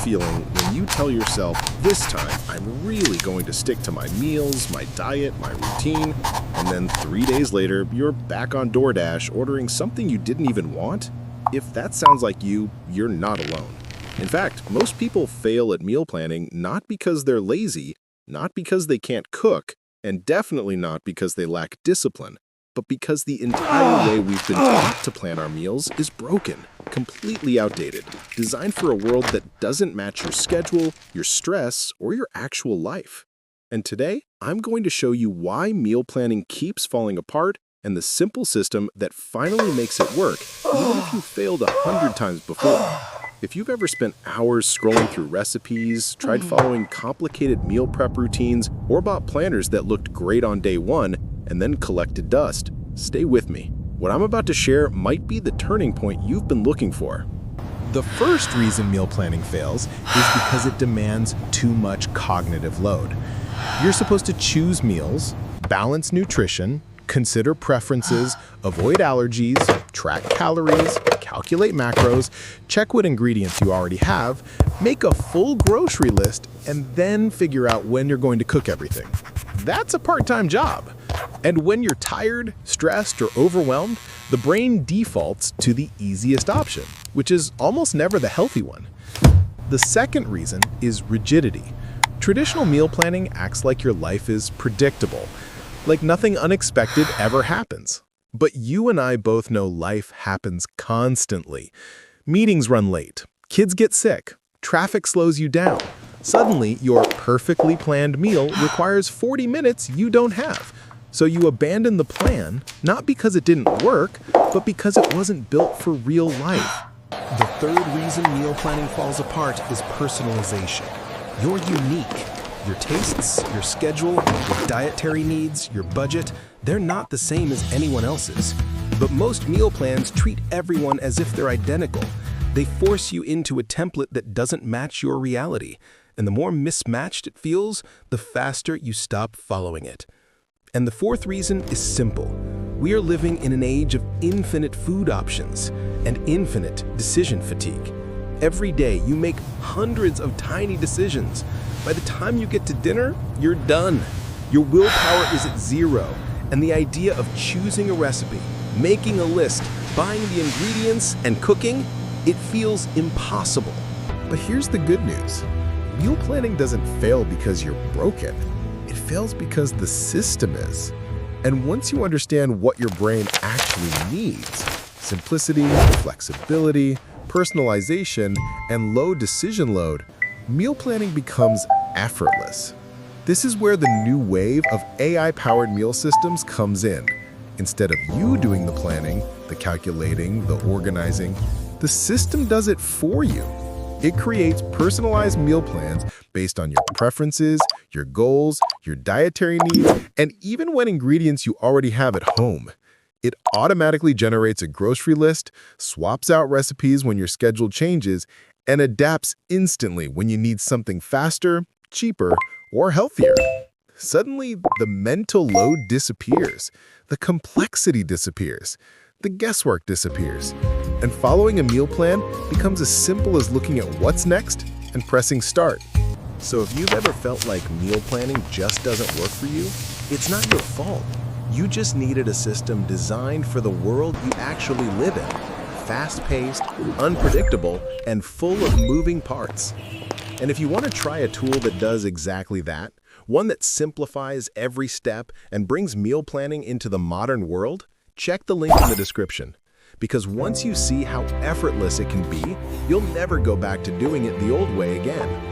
feeling when you tell yourself, this time I'm really going to stick to my meals, my diet, my routine, and then 3 days later, you're back on DoorDash ordering something you didn't even want? If that sounds like you, you're not alone. In fact, most people fail at meal planning not because they're lazy, not because they can't cook, and definitely not because they lack discipline, but because the entire way we've been taught to plan our meals is broken, completely outdated, designed for a world that doesn't match your schedule, your stress, or your actual life. And today, I'm going to show you why meal planning keeps falling apart and the simple system that finally makes it work, even if you failed 100 times before. If you've ever spent hours scrolling through recipes, tried following complicated meal prep routines, or bought planners that looked great on day one and then collected dust, stay with me. What I'm about to share might be the turning point you've been looking for. The first reason meal planning fails is because it demands too much cognitive load. You're supposed to choose meals, balance nutrition, consider preferences, avoid allergies, track calories, calculate macros, check what ingredients you already have, make a full grocery list, and then figure out when you're going to cook everything. That's a part-time job. And when you're tired, stressed, or overwhelmed, the brain defaults to the easiest option, which is almost never the healthy one. The second reason is rigidity. Traditional meal planning acts like your life is predictable, like nothing unexpected ever happens. But you and I both know life happens constantly. Meetings run late, kids get sick, traffic slows you down. Suddenly, your perfectly planned meal requires 40 minutes you don't have. So you abandon the plan, not because it didn't work, but because it wasn't built for real life. The third reason meal planning falls apart is personalization. You're unique. Your tastes, your schedule, your dietary needs, your budget, they're not the same as anyone else's. But most meal plans treat everyone as if they're identical. They force you into a template that doesn't match your reality. And the more mismatched it feels, the faster you stop following it. And the fourth reason is simple. We are living in an age of infinite food options and infinite decision fatigue. Every day, you make hundreds of tiny decisions. By the time you get to dinner, you're done. Your willpower is at zero, and the idea of choosing a recipe, making a list, buying the ingredients, and cooking, it feels impossible. But here's the good news. Meal planning doesn't fail because you're broken. It fails because the system is. And once you understand what your brain actually needs, simplicity, flexibility, personalization, and low decision load, meal planning becomes effortless. This is where the new wave of AI-powered meal systems comes in. Instead of you doing the planning, the calculating, the organizing, the system does it for you. It creates personalized meal plans based on your preferences, your goals, your dietary needs, and even what ingredients you already have at home. It automatically generates a grocery list, swaps out recipes when your schedule changes, and adapts instantly when you need something faster, cheaper, or healthier. Suddenly, the mental load disappears, the complexity disappears, the guesswork disappears, and following a meal plan becomes as simple as looking at what's next and pressing start. So if you've ever felt like meal planning just doesn't work for you, it's not your fault. You just needed a system designed for the world you actually live in. Fast-paced, unpredictable, and full of moving parts. And if you want to try a tool that does exactly that, one that simplifies every step and brings meal planning into the modern world, check the link in the description. Because once you see how effortless it can be, you'll never go back to doing it the old way again.